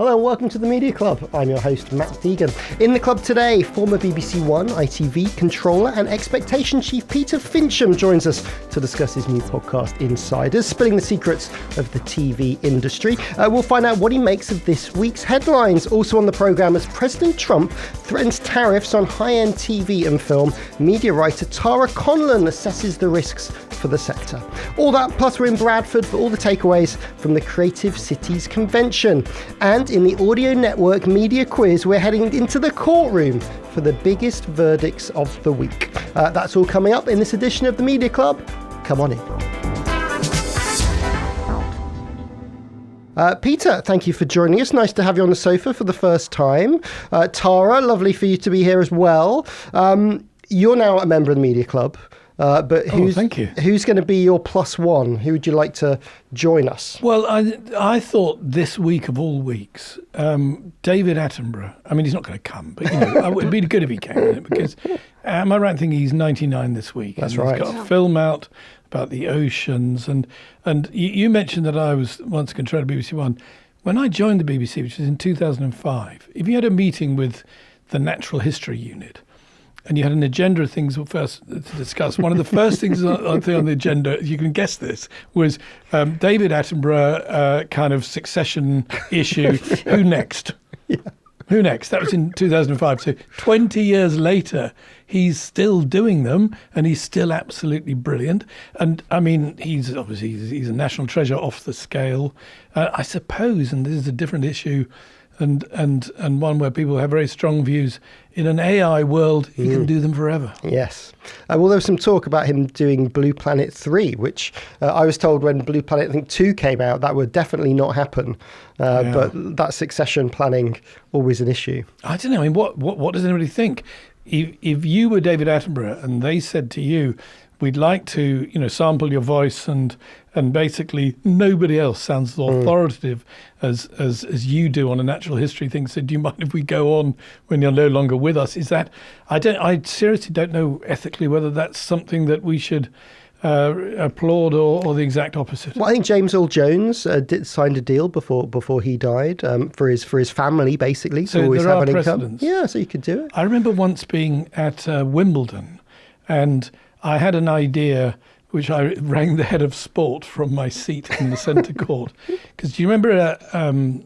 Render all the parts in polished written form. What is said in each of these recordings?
Hello and welcome to the Media Club. I'm your host, Matt Deegan. In the club today, former BBC One, ITV controller and expectation chief Peter Fincham joins us to discuss his new podcast, Insiders, spilling the secrets of the TV industry. We'll find out what he makes of this week's headlines. Also on the programme, as President Trump threatens tariffs on high-end TV and film, media writer Tara Conlan assesses the risks for the sector. All that, plus we're in Bradford for all the takeaways from the Creative Cities Convention. And in the Audio Network Media Quiz, we're heading into the courtroom for the biggest verdicts of the week. That's all coming up in this edition of the Media Club. Come on in. Peter, thank you for joining us. Nice to have you on the sofa for the first time. Tara, lovely for you to be here as well. You're now a member of the Media Club. But thank you. Who's going to be your plus one? Who would you like to join us? Well, I thought this week of all weeks, David Attenborough. I mean, he's not going to come, but it would be good if he came, because am I right in thinking he's 99 this week? That's right. He's got a film out about the oceans, and you mentioned that I was once a controller of BBC One. When I joined the BBC, which was in 2005, if you had a meeting with the Natural History Unit, and you had an agenda of things first to discuss. One of the first things on the agenda, you can guess this, was David Attenborough kind of succession issue. Who next? Yeah. Who next? That was in 2005. So 20 years later, he's still doing them, and he's still absolutely brilliant. And I mean, he's a national treasure off the scale, I suppose. And this is a different issue. And one where people have very strong views. In an AI world, he can do them forever. Yes. Well, there was some talk about him doing Blue Planet 3, which I was told when Blue Planet, I think, 2 came out, that would definitely not happen. But that succession planning, always an issue. I don't know. I mean, what does anybody think? If you were David Attenborough and they said to you, we'd like to, sample your voice and basically nobody else sounds as authoritative as you do on a natural history thing. So do you mind if we go on when you're no longer with us? Is that, I seriously don't know ethically whether that's something that we should applaud or the exact opposite. Well, I think James Earl Jones signed a deal before he died for his family, basically. So always there have are an precedents. income. Yeah, so you could do it. I remember once being at Wimbledon, and I had an idea which I rang the head of sport from my seat in the centre court. Because do you remember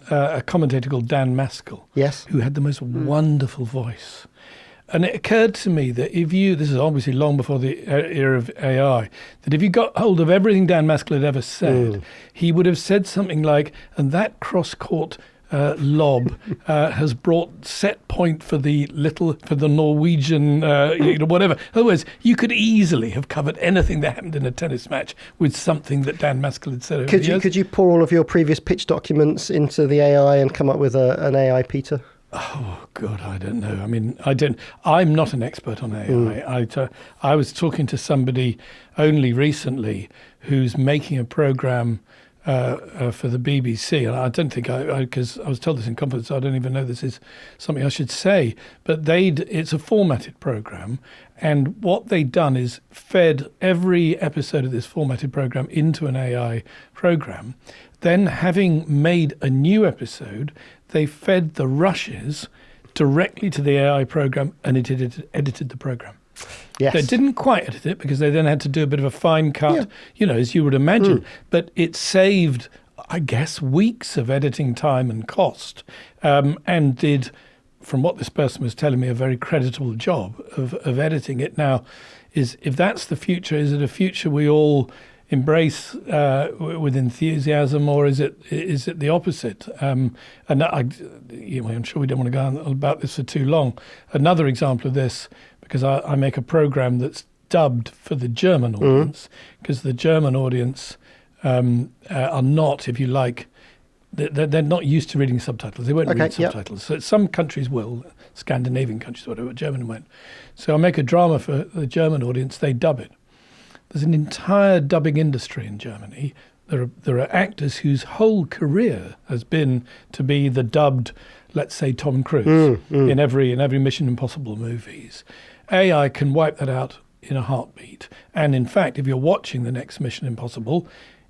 a commentator called Dan Maskell? Yes. Who had the most wonderful voice. And it occurred to me that this is obviously long before the era of AI, that if you got hold of everything Dan Maskell had ever said, he would have said something like, and that cross-court lob has brought set point for the Norwegian, whatever. In other words, you could easily have covered anything that happened in a tennis match with something that Dan Maskell had said. Could you pour all of your previous pitch documents into the AI and come up with an AI Peter? Oh God, I don't know. I mean, I'm not an expert on AI. I was talking to somebody only recently who's making a program for the BBC, and I don't think because I was told this in confidence, I don't even know this is something I should say, but it's a formatted program, and what they'd done is fed every episode of this formatted program into an AI program. Then, having made a new episode, they fed the rushes directly to the AI program, and it edited the program. Yes. They didn't quite edit it because they then had to do a bit of a fine cut, as you would imagine. But it saved, I guess, weeks of editing time and cost, and did, from what this person was telling me, a very creditable job of editing it. Now, if that's the future, is it a future we all embrace with enthusiasm, or is it the opposite? And I'm sure we don't want to go on about this for too long. Another example of this, because I make a program that's dubbed for the German audience, because the German audience are not, if you like, they're not used to reading subtitles. They won't read subtitles. So some countries will, Scandinavian countries, whatever, German won't. So I make a drama for the German audience, they dub it. There's an entire dubbing industry in Germany. There are actors whose whole career has been to be the dubbed, let's say, Tom Cruise in every Mission Impossible movies. AI can wipe that out in a heartbeat. And in fact, if you're watching the next Mission Impossible,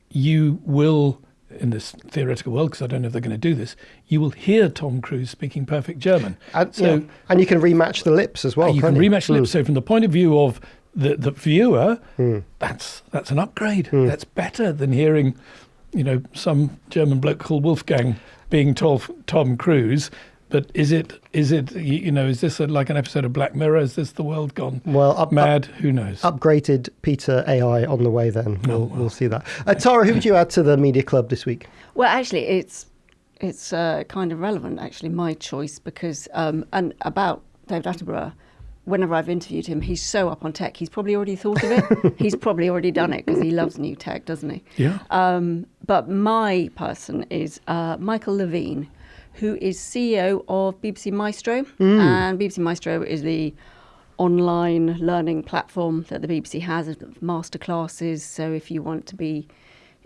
you will in this theoretical world, because I don't know if they're going to do this, you will hear Tom Cruise speaking perfect German. And you can rematch the lips as well. You can rematch lips. So from the point of view of the viewer, that's an upgrade. That's better than hearing, some German bloke called Wolfgang being told Tom Cruise. But is this like an episode of Black Mirror? Is this the world gone mad? Who knows? Upgraded Peter AI on the way then. We'll see that. Tara, who would you add to the Media Club this week? Well, actually, it's kind of relevant, actually, my choice, because, and about David Attenborough, whenever I've interviewed him, he's so up on tech, he's probably already thought of it. He's probably already done it, because he loves new tech, doesn't he? Yeah. But my person is Michael Levine, who is CEO of BBC Maestro. And BBC Maestro is the online learning platform that the BBC has of masterclasses. So if you want to be,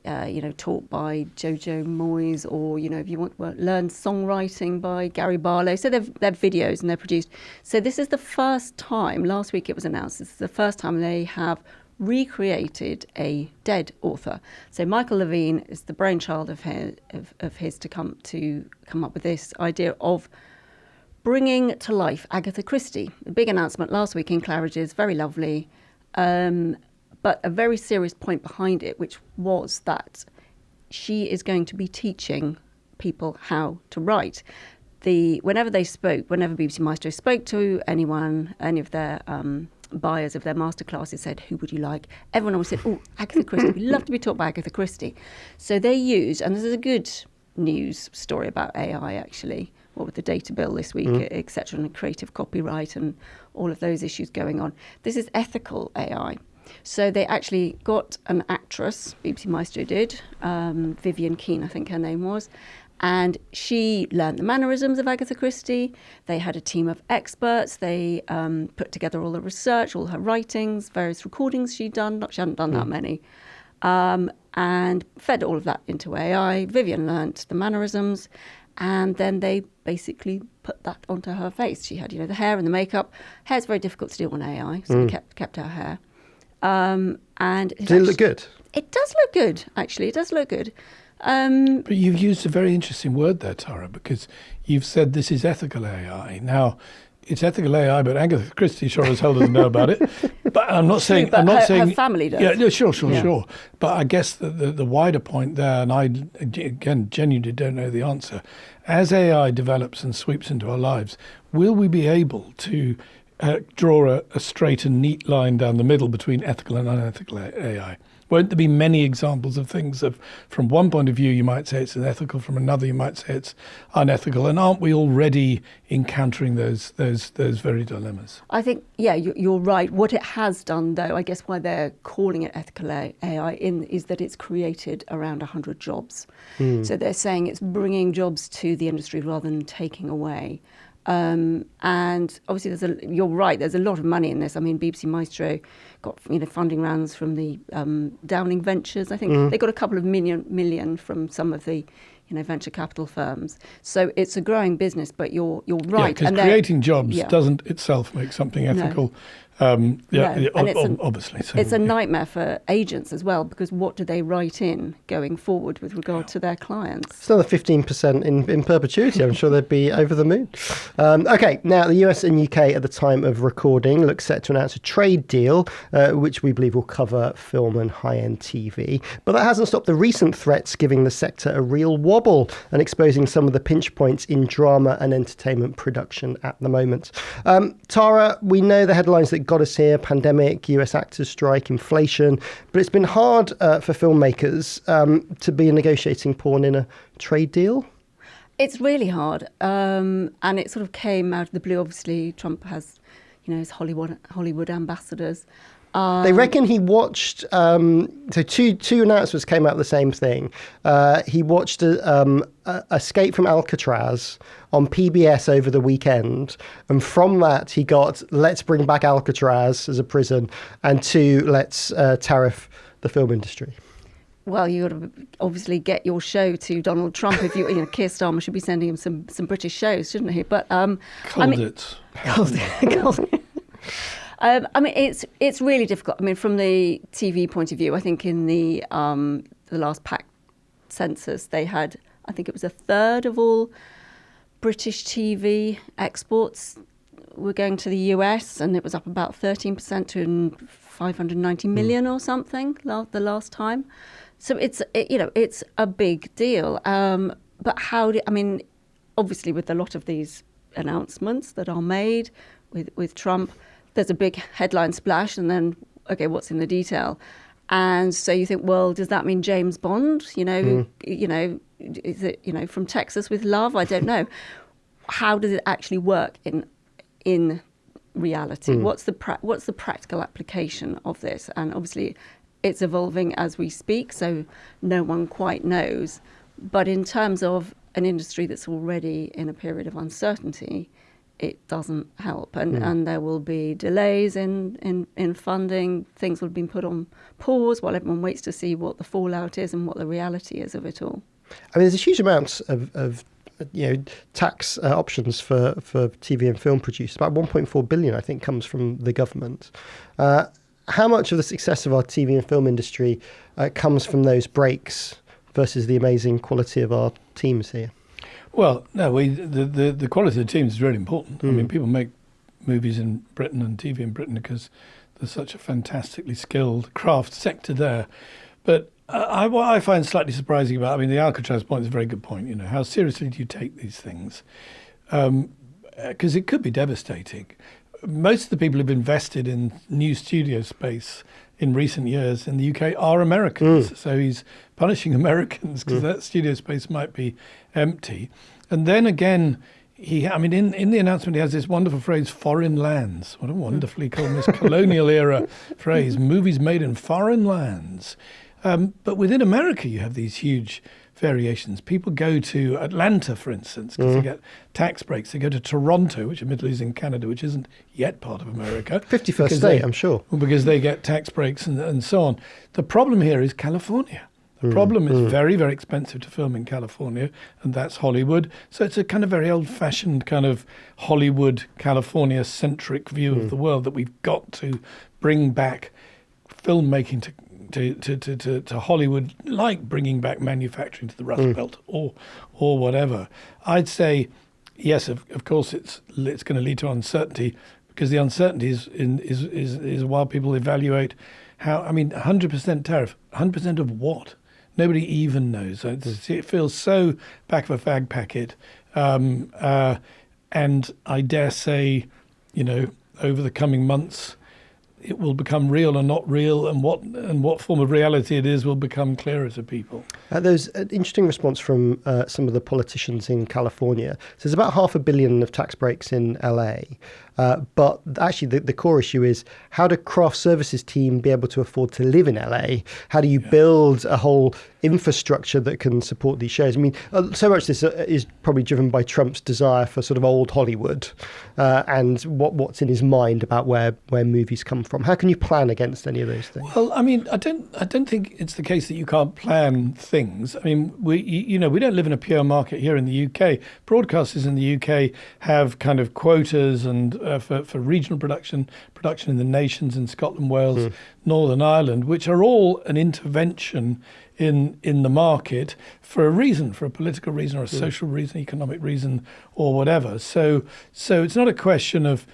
taught by Jojo Moyes, or, if you want to learn songwriting by Gary Barlow. So they've videos and they're produced. So this is the first time, last week it was announced, this is the first time they have recreated a dead author. So Michael Levine is the brainchild of his to come up with this idea of bringing to life Agatha Christie. A big announcement last week in Claridge's, very lovely, but a very serious point behind it, which was that she is going to be teaching people how to write. Whenever BBC Maestro spoke to anyone, any of their buyers of their masterclasses said, who would you like? Everyone always said, oh, Agatha Christie. We'd love to be taught by Agatha Christie. So they use, and this is a good news story about AI, actually, what with the data bill this week, et cetera, and creative copyright and all of those issues going on. This is ethical AI. So they actually got an actress, BBC Maestro did, Vivian Keane, I think her name was, and she learned the mannerisms of Agatha Christie. They had a team of experts. They put together all the research, all her writings, various recordings she'd done. She hadn't done that many. And fed all of that into AI. Vivian learnt the mannerisms. And then they basically put that onto her face. She had, the hair and the makeup. Hair's very difficult to do on AI, so we kept her hair. And Did it look good? It does look good, actually. It does look good. But you've used a very interesting word there, Tara, because you've said this is ethical AI. Now, it's ethical AI, but Agatha Christie sure as hell doesn't know about it. But I'm not saying... her family does. Yeah, no, sure. But I guess the wider point there, and I, again, genuinely don't know the answer, as AI develops and sweeps into our lives, will we be able to draw a straight and neat line down the middle between ethical and unethical AI? Won't there be many examples of things from one point of view you might say it's unethical, from another you might say it's unethical, and aren't we already encountering those very dilemmas? I think, you're right. What it has done, though, I guess why they're calling it ethical AI is that it's created around 100 jobs. So they're saying it's bringing jobs to the industry rather than taking away. And obviously, you're right, there's a lot of money in this. I mean, BBC Maestro got funding rounds from the Downing Ventures. I think they got a couple of million from some of the venture capital firms. So it's a growing business, but you're right. Because creating jobs doesn't itself make something ethical. No. Obviously. So, it's a nightmare for agents as well, because what do they write in going forward with regard to their clients? It's another 15% in perpetuity. I'm sure they'd be over the moon. Okay, now the US and UK at the time of recording look set to announce a trade deal, which we believe will cover film and high-end TV. But that hasn't stopped the recent threats giving the sector a real wobble and exposing some of the pinch points in drama and entertainment production at the moment. Tara, we know the headlines that got us here: pandemic, US actors strike, inflation. But it's been hard for filmmakers to be a negotiating pawn in a trade deal. It's really hard. And it sort of came out of the blue. Obviously, Trump has, his Hollywood ambassadors. They reckon he watched, so two announcements came out of the same thing. He watched Escape from Alcatraz on PBS over the weekend. And from that, he got Let's Bring Back Alcatraz as a prison, and 2, Let's Tariff the film industry. Well, you got to obviously get your show to Donald Trump. If Keir Starmer should be sending him some British shows, shouldn't he? But Called it. I mean, it's really difficult. I mean, from the TV point of view, I think in the last census, they had, I think it was a third of all British TV exports were going to the US, and it was up about 13% to 590 million or something the last time. So it's a big deal. But obviously with a lot of these announcements that are made with Trump, there's a big headline splash, and then, okay, what's in the detail? And so you think, well, does that mean James Bond? Is it, from Texas with Love? I don't know. How does it actually work in reality? What's the practical application of this? And obviously, it's evolving as we speak, so no one quite knows. But in terms of an industry that's already in a period of uncertainty, it doesn't help. And there will be delays in funding. Things will be put on pause while everyone waits to see what the fallout is and what the reality is of it all. I mean, there's a huge amount of tax options for TV and film producers. About 1.4 billion, I think, comes from the government. How much of the success of our TV and film industry comes from those breaks versus the amazing quality of our teams here? Well, no, the quality of the teams is really important. I mean, people make movies in Britain and TV in Britain because there's such a fantastically skilled craft sector there. But what I find slightly surprising about, the Alcatraz point is a very good point. How seriously do you take these things? Because it could be devastating. Most of the people who've invested in new studio space in recent years in the UK are Americans. So he's punishing Americans because that studio space might be empty. And then again, in the announcement, he has this wonderful phrase, foreign lands. What a wonderfully colonial era phrase, movies made in foreign lands. But within America, you have these huge variations. People go to Atlanta, for instance, because they get tax breaks. They go to Toronto, which admittedly is in Canada, which isn't yet part of America. 51st state, I'm sure. Well, because they get tax breaks and so on. The problem here is California. The problem is very, very expensive to film in California, and that's Hollywood. So it's a kind of very old-fashioned kind of Hollywood, California-centric view of the world that we've got to bring back filmmaking to Hollywood, like bringing back manufacturing to the Rust Belt or whatever. I'd say, yes, of course, it's going to lead to uncertainty, because the uncertainty is while people evaluate how. 100% tariff, 100% of what? Nobody even knows. It feels so back of a fag packet, and I dare say, over the coming months, it will become real or not real, and what form of reality it is will become clearer to people. There's an interesting response from some of the politicians in California. So there's about $500 million of tax breaks in LA. But actually, the core issue is, how do craft services team be able to afford to live in LA? How do you build a whole infrastructure that can support these shows? So much this is probably driven by Trump's desire for sort of old Hollywood and what's in his mind about where movies come from. How can you plan against any of those things? Well, I don't think it's the case that you can't plan things. We don't live in a pure market here in the UK. Broadcasters in the UK have kind of quotas and for regional production in the nations in Scotland, Wales, Northern Ireland, which are all an intervention in the market for a reason, for a political reason or a social reason, economic reason, or whatever. So it's not a question of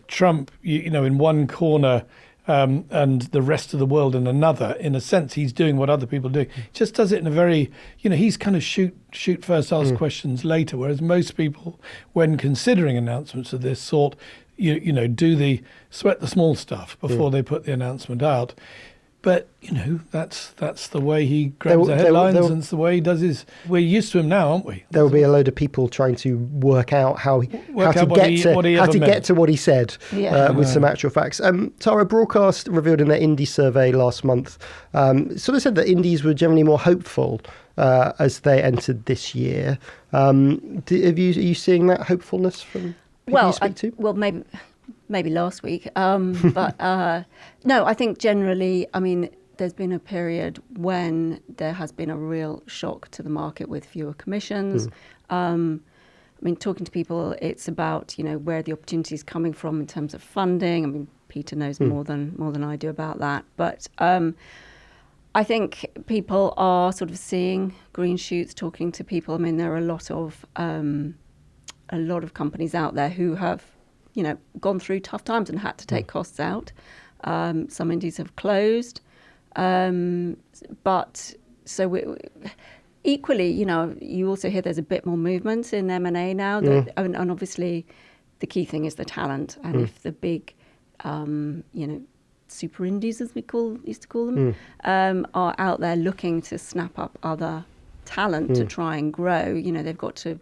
Trump, in one corner and the rest of the world in another. In a sense, he's doing what other people do. He just does it in a very, he's kind of shoot first, ask questions later. Whereas most people, when considering announcements of this sort, do the sweat the small stuff before they put the announcement out. But, that's the way he grabs the headlines, and it's the way he does his. We're used to him now, aren't we? There will be a load of people trying to work out how to get to what he said with some actual facts. Tara, Broadcast revealed in their indie survey last month, sort of said that indies were generally more hopeful as they entered this year. Are you seeing that hopefulness from people you speak to? Well, maybe last week. But no, I think generally, there's been a period when there has been a real shock to the market with fewer commissions. Talking to people, it's about, where the opportunity is coming from in terms of funding. Peter knows more than I do about that. But I think people are sort of seeing green shoots, talking to people. I mean, there are a lot of companies out there who have, gone through tough times and had to take costs out. Some indies have closed, but so equally, you also hear there's a bit more movement in M&A now, and obviously, the key thing is the talent, and if the big, super indies, as we used to call them, are out there looking to snap up other talent to try and grow. They've got to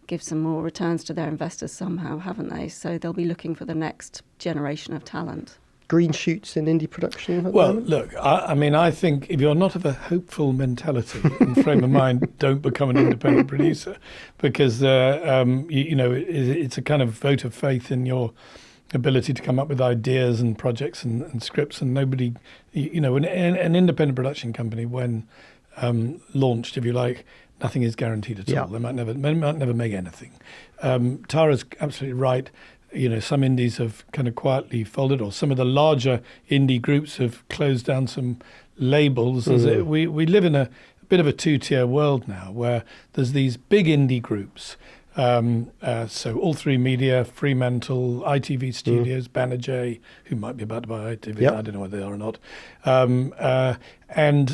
give some more returns to their investors somehow, haven't they? So they'll be looking for the next generation of talent. Green shoots in indie production? Well, look, I think if you're not of a hopeful mentality and frame of mind, don't become an independent producer, because it's a kind of vote of faith in your ability to come up with ideas and projects and scripts, and nobody, an independent production company, when launched, if you like, nothing is guaranteed at all. They might never make anything. Tara's absolutely right. Some indies have kind of quietly folded, or some of the larger indie groups have closed down some labels. We live in a bit of a two-tier world now, where there's these big indie groups. So All Three Media, Fremantle, ITV Studios, Banner J, who might be about to buy ITV, I don't know whether they are or not. And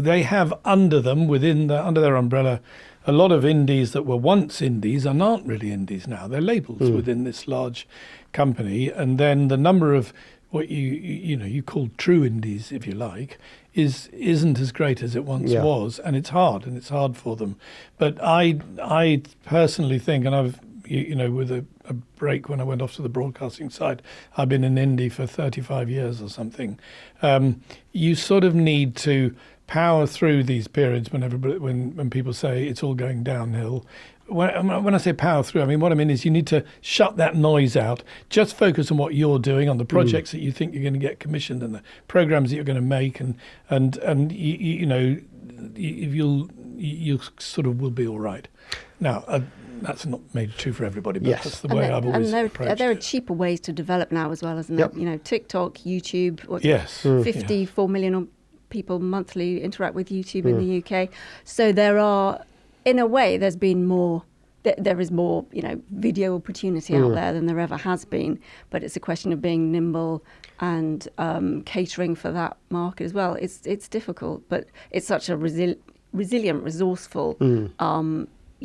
they have under them, under their umbrella, a lot of indies that were once indies and aren't really indies now. They're labels within this large company, and then the number of what you call true indies, if you like, isn't as great as it once was, and it's hard for them. But I personally think, and I've with a break when I went off to the broadcasting side, I've been in indie for 35 years or something. You sort of need to power through these periods when people say it's all going downhill. When I say power through, what I mean is you need to shut that noise out. Just focus on what you're doing, on the projects that you think you're going to get commissioned, and the programs that you're going to make, and you sort of will be all right. Now, that's not made true for everybody, but that's the way I've always approached it. There are cheaper ways to develop now as well, isn't there? TikTok, YouTube. 54 million people monthly interact with YouTube in the UK. So there are, in a way, there is more, video opportunity out there than there ever has been. But it's a question of being nimble and catering for that market as well. It's difficult, but it's such a resilient, resourceful,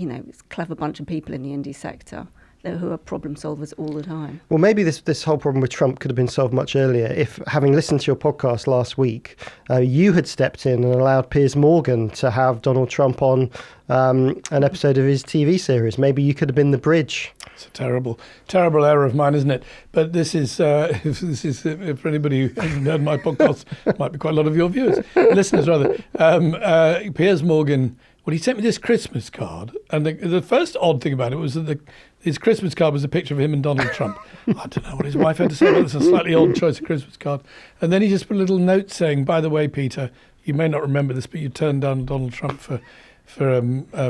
it's a clever bunch of people in the indie sector who are problem solvers all the time. Well, maybe this whole problem with Trump could have been solved much earlier if, having listened to your podcast last week, you had stepped in and allowed Piers Morgan to have Donald Trump on an episode of his TV series. Maybe you could have been the bridge. It's a terrible error of mine, isn't it? But this is for anybody who hasn't heard my podcast, might be quite a lot of your viewers, listeners rather. Piers Morgan. Well, he sent me this Christmas card, and the first odd thing about it was that his Christmas card was a picture of him and Donald Trump. I don't know what his wife had to say about this. It's a slightly odd choice of Christmas card. And then he just put a little note saying, by the way, Peter, you may not remember this, but you turned down Donald Trump for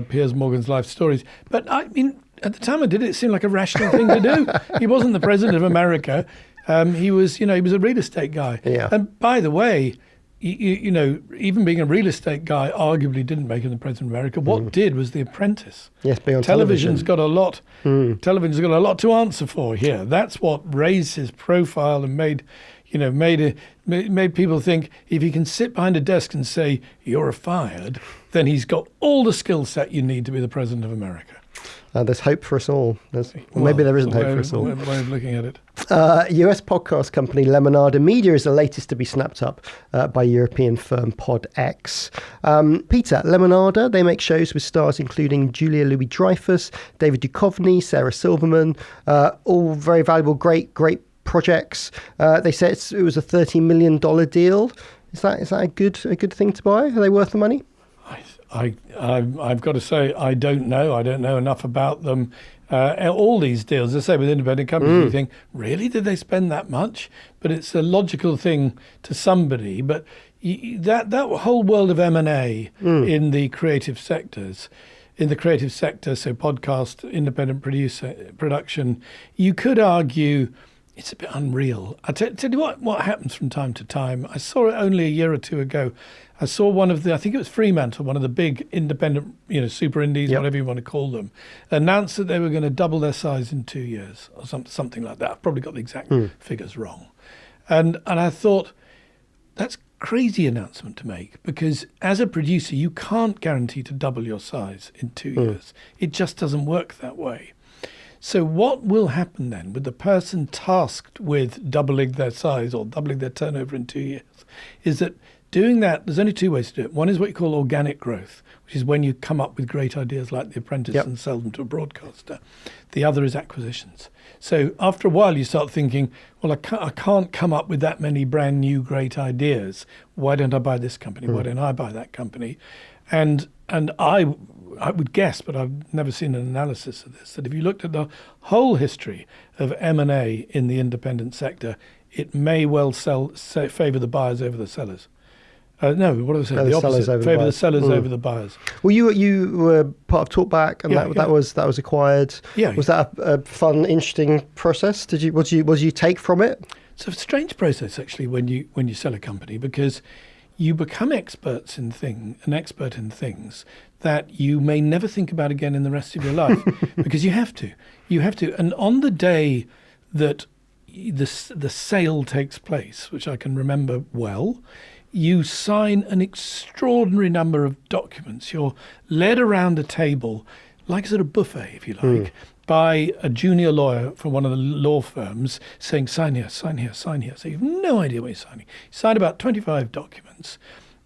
Piers Morgan's life stories. But at the time I did it seemed like a rational thing to do. He wasn't the president of America. He was a real estate guy. Yeah. And by the way, even being a real estate guy arguably didn't make him the president of America. What did was The Apprentice. Yes, be on Television's got a lot. Television's got a lot to answer for here. That's what raised his profile and made people think if he can sit behind a desk and say you're fired, then he's got all the skill set you need to be the president of America. There's hope for us all. Maybe there isn't hope for us all. Way of looking at it. US podcast company Lemonada Media is the latest to be snapped up by European firm PodX. Peter, Lemonada, they make shows with stars including Julia Louis-Dreyfus, David Duchovny, Sarah Silverman, all very valuable, great projects. They said it was a $30 million deal. Is that a good thing to buy? Are they worth the money? I've got to say, I don't know. I don't know enough about them. All these deals, as I say, with independent companies, you think, really, did they spend that much? But it's a logical thing to somebody. But that whole world of M&A in the creative sector, so podcast, independent production, you could argue it's a bit unreal. I tell you what happens from time to time. I saw it only a year or two ago. I saw one of I think it was Fremantle, one of the big independent, super indies, whatever you want to call them, announced that they were going to double their size in 2 years or something like that. I've probably got the exact figures wrong. And I thought, that's a crazy announcement to make, because as a producer, you can't guarantee to double your size in 2 years. It just doesn't work that way. So what will happen then with the person tasked with doubling their size or doubling their turnover in 2 years is that doing that, there's only two ways to do it. One is what you call organic growth, which is when you come up with great ideas like The Apprentice and sell them to a broadcaster. The other is acquisitions. So after a while, you start thinking, well, I can't come up with that many brand new great ideas. Why don't I buy this company? Why don't I buy that company? And I would guess, but I've never seen an analysis of this, that if you looked at the whole history of M&A in the independent sector, it may well favour the buyers over the sellers. No, what do I say? The opposite. Favour the sellers over the buyers. Well, you were part of Talkback, and that was acquired. Yeah. Was that a fun, interesting process? What did you take from it? It's a strange process actually when you sell a company, because you become an expert in things that you may never think about again in the rest of your life, because you have to. And on the day that the sale takes place, which I can remember well, you sign an extraordinary number of documents. You're led around a table, like a sort of buffet, if you like, by a junior lawyer from one of the law firms saying, sign here, sign here, sign here. So you have no idea what you're signing. You sign about 25 documents,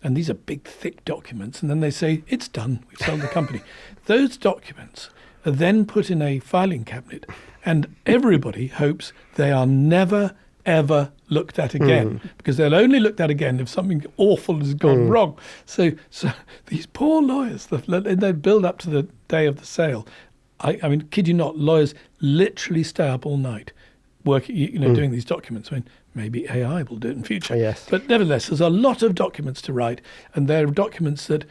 and these are big, thick documents, and then they say, it's done, we've sold the company. Those documents are then put in a filing cabinet, and everybody hopes they are never, ever looked at again, because they'll only look at again if something awful has gone wrong. So these poor lawyers, they build up to the day of the sale. I mean, kid you not, lawyers literally stay up all night working, doing these documents. I mean, maybe AI will do it in future. Yes. But nevertheless, there's a lot of documents to write, and they're documents that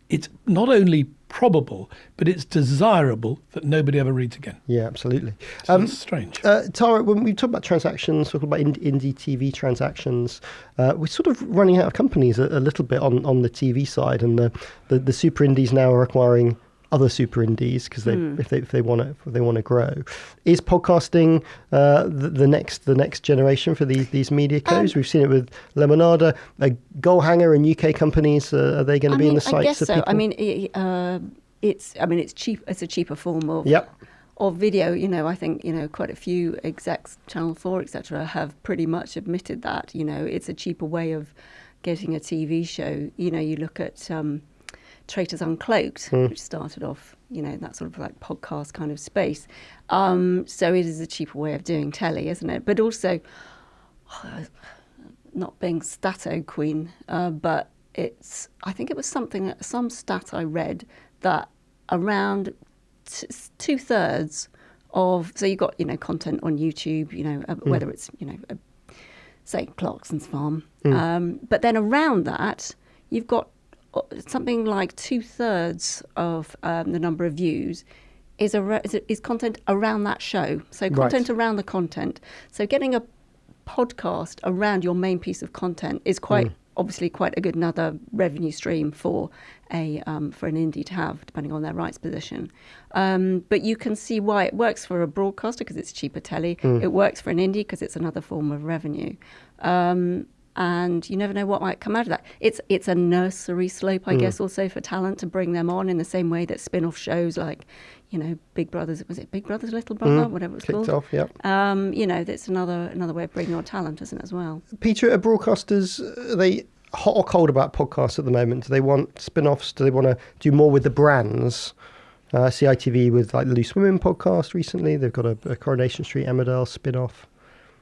it's not only probable, but it's desirable that nobody ever reads again. Yeah, absolutely. So it's strange. Tara, when we talk about transactions, talk about indie TV transactions, we're sort of running out of companies a little bit on the TV side, and the super indies now are acquiring other super indies because if they want to grow. Is podcasting the next generation for these media codes? We've seen it with Lemonada, Goalhanger, and UK companies. Are they going to be in the sights I guess of so. people? I mean, it's cheap. It's a cheaper form of of video. I think quite a few execs, Channel 4, etc., have pretty much admitted that. It's a cheaper way of getting a TV show. You look at Traitors Uncloaked, which started off, that sort of like podcast kind of space. So it is a cheaper way of doing telly, isn't it? But also, not being stato queen, but I think it was some stat I read that around 2/3 of, so you've got, content on YouTube, whether it's, say Clarkson's farm. But then around that, you've got something like 2/3 of the number of views is content around that show. So content around the content. So getting a podcast around your main piece of content is obviously quite a good another revenue stream for an indie to have, depending on their rights position. But you can see why it works for a broadcaster because it's cheaper telly. It works for an indie because it's another form of revenue. And you never know what might come out of that. It's a nursery slope, I guess, also for talent to bring them on in the same way that spin-off shows like, Big Brother's, was it Big Brother's Little Brother, whatever it was Kicked called? off, yeah. That's another way of bringing on talent, isn't it, as well? Peter, are broadcasters, are they hot or cold about podcasts at the moment? Do they want spin-offs? Do they want to do more with the brands? CITV with like the Loose Women podcast recently. They've got a Coronation Street Emmerdale spin-off.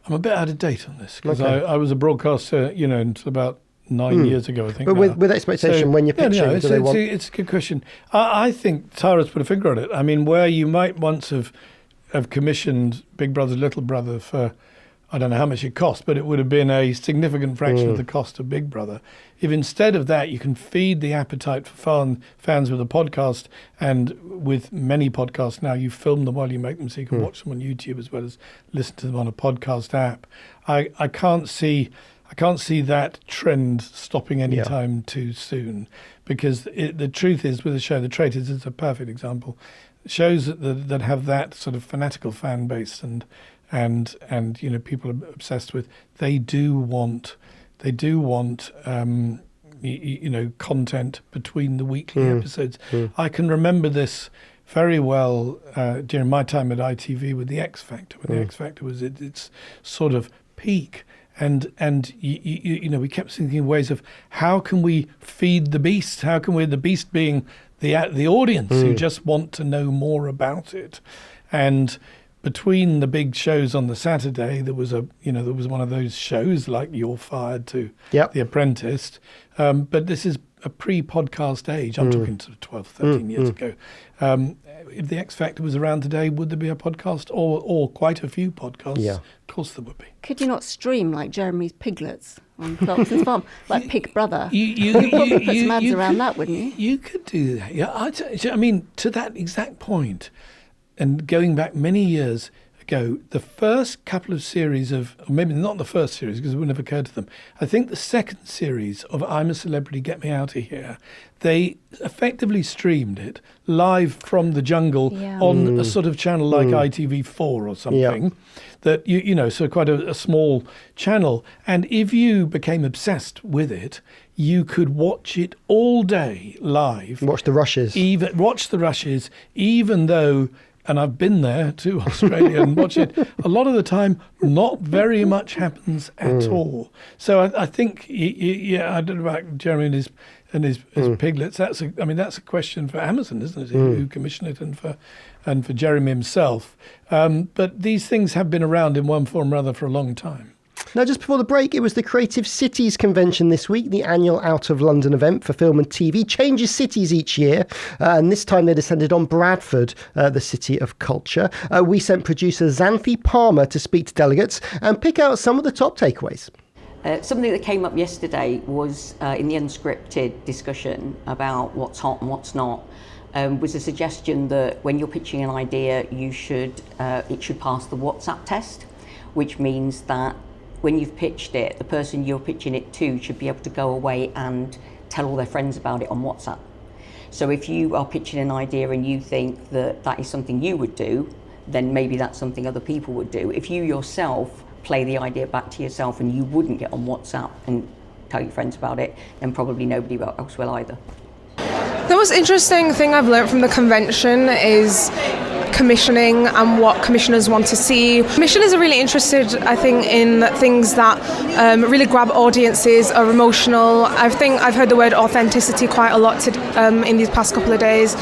I'm a bit out of date on this because I was a broadcaster, until about 9 years ago, I think. But with expectation, when you're pitching, it's a good question. I think Tara's put a finger on it. I mean, where you might once have commissioned Big Brother, Little Brother for I don't know how much it cost, but it would have been a significant fraction of the cost of Big Brother. If instead of that, you can feed the appetite for fans with a podcast, and with many podcasts now, you film them while you make them so you can watch them on YouTube as well as listen to them on a podcast app. I can't see that trend stopping anytime too soon, because the truth is, with the show, The Traitors is a perfect example. Shows that have that sort of fanatical fan base and people are obsessed with, they do want content between the weekly episodes. I can remember this very well during my time at ITV with the X Factor, when the X Factor was at its sort of peak, and we kept thinking of ways of how can we feed the beast? How can we, the beast being the audience who just want to know more about it? And between the big shows on the Saturday, there was one of those shows like You're Fired to The Apprentice, but this is a pre-podcast age. I'm talking sort of 12, 13 years ago. If the X Factor was around today, would there be a podcast or quite a few podcasts? Yeah. Of course there would be. Could you not stream like Jeremy's piglets on Clarkson's farm, like Pig Brother? You put some ads around that, wouldn't you? You could do that. Yeah, I mean, to that exact point, and going back many years ago, the first couple of series of, or maybe not the first series because it wouldn't have occurred to them, I think the second series of I'm a Celebrity, Get Me Out of Here, they effectively streamed it live from the jungle on a sort of channel like ITV4 or something, that, so quite a small channel. And if you became obsessed with it, you could watch it all day live. Watch the rushes. Even though, and I've been there to Australia and watch it, a lot of the time, not very much happens at all. So I think, I don't know about Jeremy and his piglets. That's a question for Amazon, isn't it? Who commissioned it, and for Jeremy himself. But these things have been around in one form or other for a long time. Now, just before the break, it was the Creative Cities Convention this week, the annual Out of London event for film and TV. Changes cities each year, and this time they descended on Bradford, the city of culture. We sent producer Xanthi Palmer to speak to delegates and pick out some of the top takeaways. Something that came up yesterday was in the unscripted discussion about what's hot and what's not, was a suggestion that when you're pitching an idea, it should pass the WhatsApp test, which means that when you've pitched it, the person you're pitching it to should be able to go away and tell all their friends about it on WhatsApp. So if you are pitching an idea and you think that is something you would do, then maybe that's something other people would do. If you yourself play the idea back to yourself and you wouldn't get on WhatsApp and tell your friends about it, then probably nobody else will either. The most interesting thing I've learned from the convention is commissioning and what commissioners want to see. Commissioners are really interested, I think, in things that really grab audiences, are emotional. I think I've heard the word authenticity quite a lot in these past couple of days.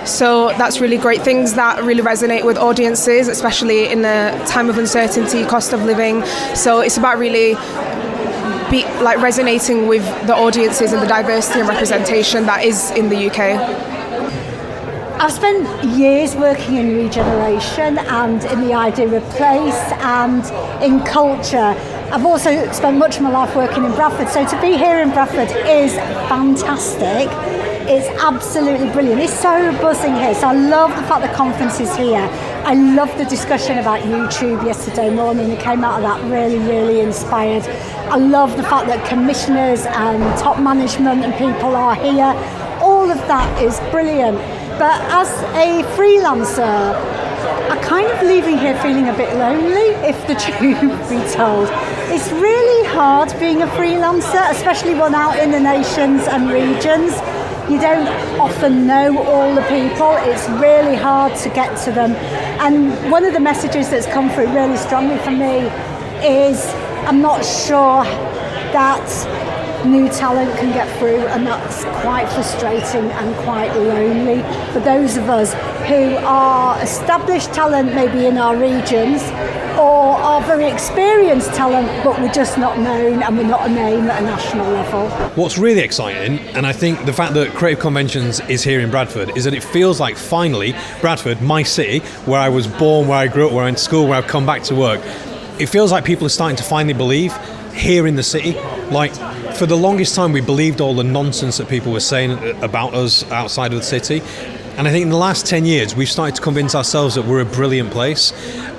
So that's really great. Things that really resonate with audiences, especially in a time of uncertainty, cost of living. So it's about really resonating with the audiences and the diversity and representation that is in the UK. I've spent years working in regeneration and in the idea of place and in culture. I've also spent much of my life working in Bradford, so to be here in Bradford is fantastic. It's absolutely brilliant. It's so buzzing here. So I love the fact the conference is here. I love the discussion about YouTube yesterday morning. It came out of that really, really inspired. I love the fact that commissioners and top management and people are here. All of that is brilliant. But as a freelancer, I'm kind of leaving here feeling a bit lonely, if the truth be told. It's really hard being a freelancer, especially one out in the nations and regions. You don't often know all the people. It's really hard to get to them. And one of the messages that's come through really strongly for me is I'm not sure that new talent can get through, and that's quite frustrating and quite lonely for those of us who are established talent maybe in our regions or are very experienced talent, but we're just not known and we're not a name at a national level. What's really exciting, and I think the fact that Creative Conventions is here in Bradford, is that it feels like finally Bradford, my city, where I was born, where I grew up, where I went to school, where I've come back to work, it feels like people are starting to finally believe here in the city. Like, for the longest time, we believed all the nonsense that people were saying about us outside of the city. And I think in the last 10 years, we've started to convince ourselves that we're a brilliant place.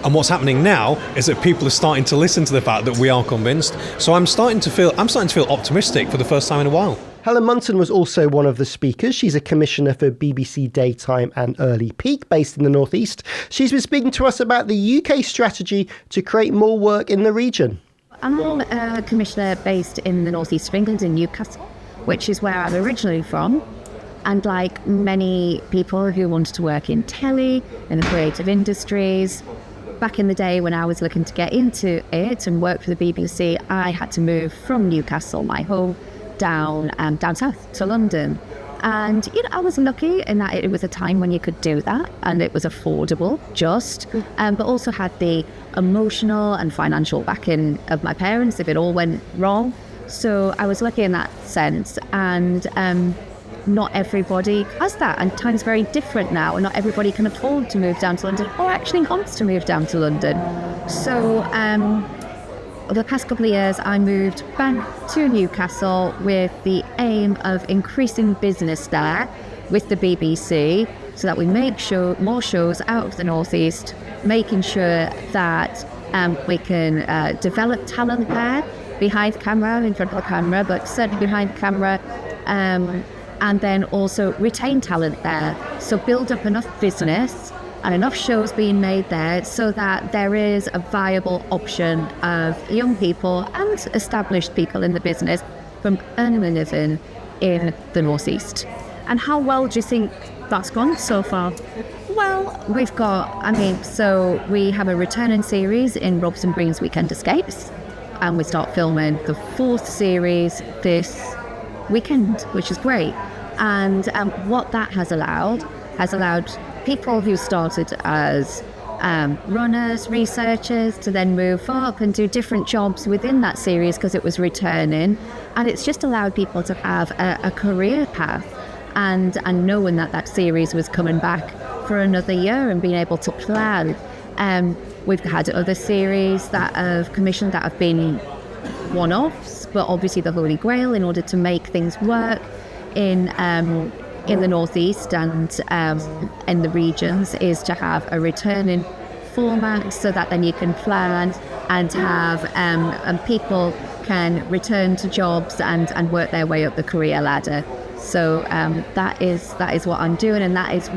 And what's happening now is that people are starting to listen to the fact that we are convinced. So I'm starting to feel optimistic for the first time in a while. Helen Munton was also one of the speakers. She's a commissioner for BBC Daytime and Early Peak, based in the North East. She's been speaking to us about the UK strategy to create more work in the region. I'm a commissioner based in the North East of England, in Newcastle, which is where I'm originally from. And like many people who wanted to work in telly, in the creative industries, back in the day when I was looking to get into it and work for the BBC, I had to move from Newcastle, my home, down south to London. And, I was lucky in that it was a time when you could do that, and it was affordable, but also had the emotional and financial backing of my parents if it all went wrong. So I was lucky in that sense, and not everybody has that, and time's very different now, and not everybody can afford to move down to London or actually wants to move down to London. So over the past couple of years, I moved back to Newcastle with the aim of increasing business there with the BBC so that we make more shows out of the North East, making sure that we can develop talent there, behind the camera, in front of the camera, but certainly behind the camera, and then also retain talent there. So build up enough business and enough shows being made there so that there is a viable option of young people and established people in the business from earning a living in the North East. And how well do you think that's gone so far? Well, we have a returning series in Robson Green's Weekend Escapes, and we start filming the 4th series this weekend, which is great. And what that has allowed people who started as runners, researchers, to then move up and do different jobs within that series because it was returning. And it's just allowed people to have a career path, and knowing that series was coming back for another year and being able to plan. We've had other series that have commissioned that have been one-offs, but obviously the Holy Grail in order to make things work in the North East and in the regions is to have a returning format so that then you can plan and have and people can return to jobs and work their way up the career ladder. So that is what I'm doing, and that is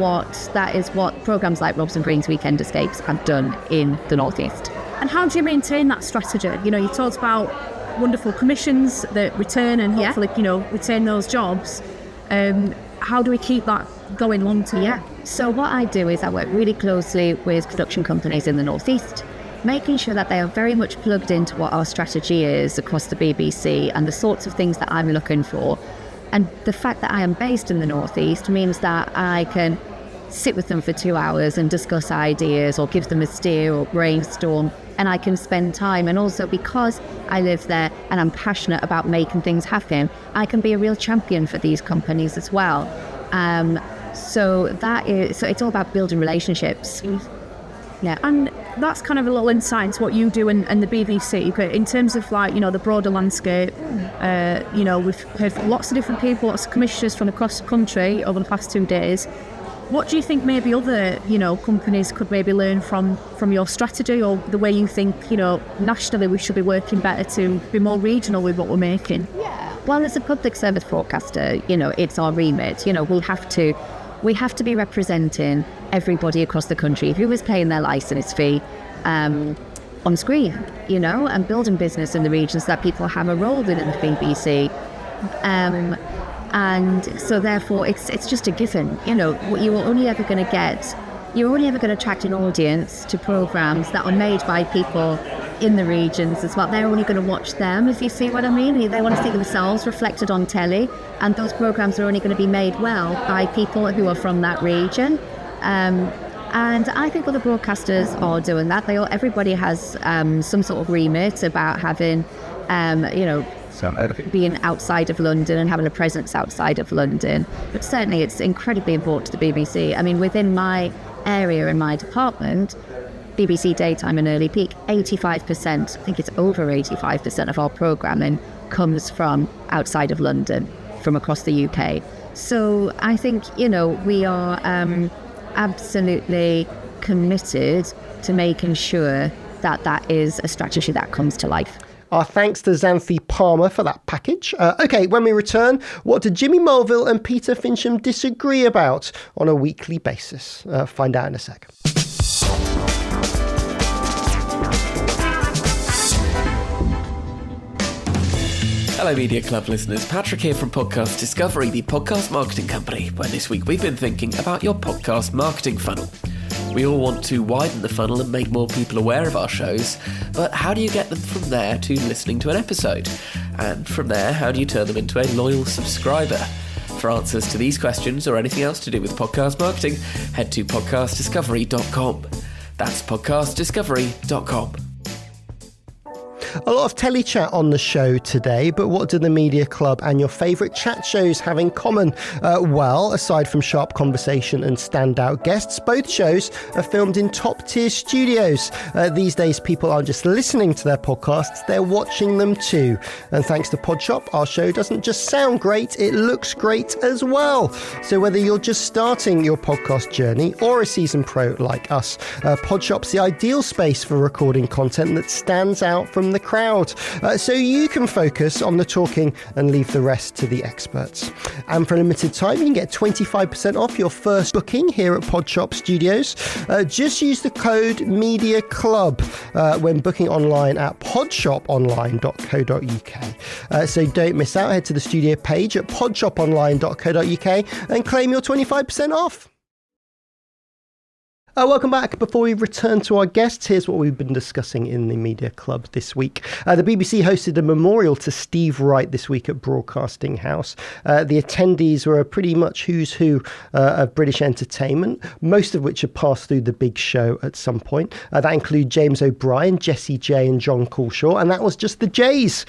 what programs like Robson Green's Weekend Escapes have done in the North East. And how do you maintain that strategy? You talked about wonderful commissions that return and hopefully retain those jobs. How do we keep that going long term? Yeah. So what I do is I work really closely with production companies in the North East, making sure that they are very much plugged into what our strategy is across the BBC and the sorts of things that I'm looking for. And the fact that I am based in the North East means that I can sit with them for 2 hours and discuss ideas or give them a steer or brainstorm, and I can spend time. And also because I live there and I'm passionate about making things happen, I can be a real champion for these companies as well. So it's all about building relationships. Yeah. And that's kind of a little insight into what you do and the BBC, but in terms of the broader landscape, we've heard from lots of different people, lots of commissioners from across the country over the past 2 days. What do you think maybe other, companies could maybe learn from your strategy, or the way you think, nationally we should be working better to be more regional with what we're making? Yeah. Well, as a public service broadcaster, it's our remit. We have to be representing everybody across the country who is paying their licence fee on screen, and building business in the regions that people have a role within the BBC. And so therefore it's just a given. You're only ever going to attract an audience to programmes that are made by people in the regions as well. They're only going to watch them, if you see what I mean. They want to see themselves reflected on telly, and those programmes are only going to be made well by people who are from that region. And I think other broadcasters are doing that. Everybody has some sort of remit about having, being outside of London and having a presence outside of London. But certainly it's incredibly important to the BBC. I mean, within my area and my department, BBC Daytime and Early Peak, 85%, I think it's over 85% of our programming comes from outside of London, from across the UK. So I think, we are absolutely committed to making sure that is a strategy that comes to life. Our thanks to Xanthi Palmer for that package. OK, when we return, what do Jimmy Mulville and Peter Fincham disagree about on a weekly basis? Find out in a sec. Hello Media Club listeners, Patrick here from Podcast Discovery, the podcast marketing company, where this week we've been thinking about your podcast marketing funnel. We all want to widen the funnel and make more people aware of our shows, but how do you get them from there to listening to an episode? And from there, how do you turn them into a loyal subscriber? For answers to these questions or anything else to do with podcast marketing, head to podcastdiscovery.com. That's podcastdiscovery.com. A lot of telechat on the show today, but what do the Media Club and your favourite chat shows have in common? Well, aside from sharp conversation and standout guests, both shows are filmed in top-tier studios. These days, people aren't just listening to their podcasts, they're watching them too. And thanks to Podshop, our show doesn't just sound great, it looks great as well. So whether you're just starting your podcast journey or a seasoned pro like us, Podshop's the ideal space for recording content that stands out from the crowd, so you can focus on the talking and leave the rest to the experts. And for a limited time, you can get 25% off your first booking here at Podshop Studios. Just use the code MEDIACLUB when booking online at podshoponline.co.uk. So don't miss out. Head to the studio page at podshoponline.co.uk and claim your 25% off. Welcome back. Before we return to our guests, here's what we've been discussing in the Media Club this week. The BBC hosted a memorial to Steve Wright this week at Broadcasting House. The attendees were pretty much who's who of British entertainment, most of which have passed through the big show at some point. That include James O'Brien, Jessie J and John Coulshaw, and that was just the J's.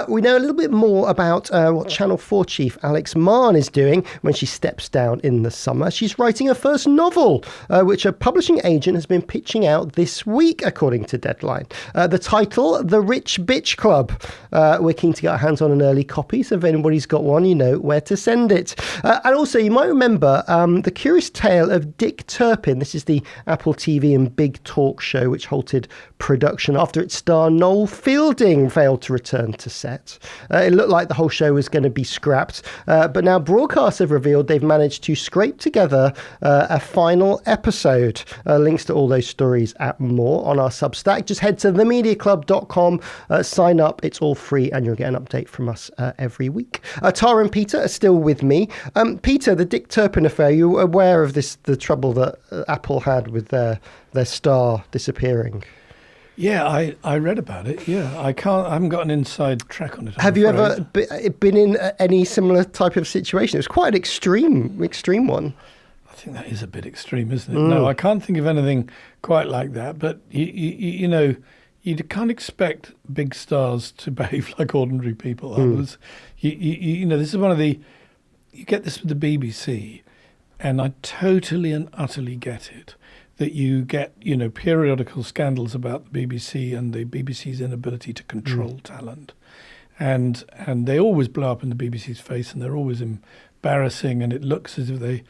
We know a little bit more about what Channel 4 chief Alex Mann is doing when she steps down in the summer. She's writing her first novel, which a publishing agent has been pitching out this week, according to Deadline. The title, The Rich Bitch Club. We're keen to get our hands on an early copy, so if anybody's got one, you know where to send it. And also, you might remember The Curious Tale of Dick Turpin. This is the Apple TV and Big Talk show, which halted production after its star Noel Fielding failed to return to set. It looked like the whole show was going to be scrapped, but now broadcasts have revealed they've managed to scrape together a final episode. Links to all those stories and more on our Substack. Just head to themediaclub.com, sign up. It's all free and you'll get an update from us every week. Tara and Peter are still with me. Peter, the Dick Turpin affair, you were aware of the trouble that Apple had with their star disappearing? Yeah, I read about it. Yeah, I haven't got an inside track on it. Have you ever been in any similar type of situation? It was quite an extreme one. I think that is a bit extreme, isn't it? No, I can't think of anything quite like that. But you know, you can't expect big stars to behave like ordinary people. You know, this is one of the. You get this with the BBC, and I totally and utterly get it. That you get, periodical scandals about the BBC and the BBC's inability to control talent, and they always blow up in the BBC's face, and they're always embarrassing, and it looks as if they.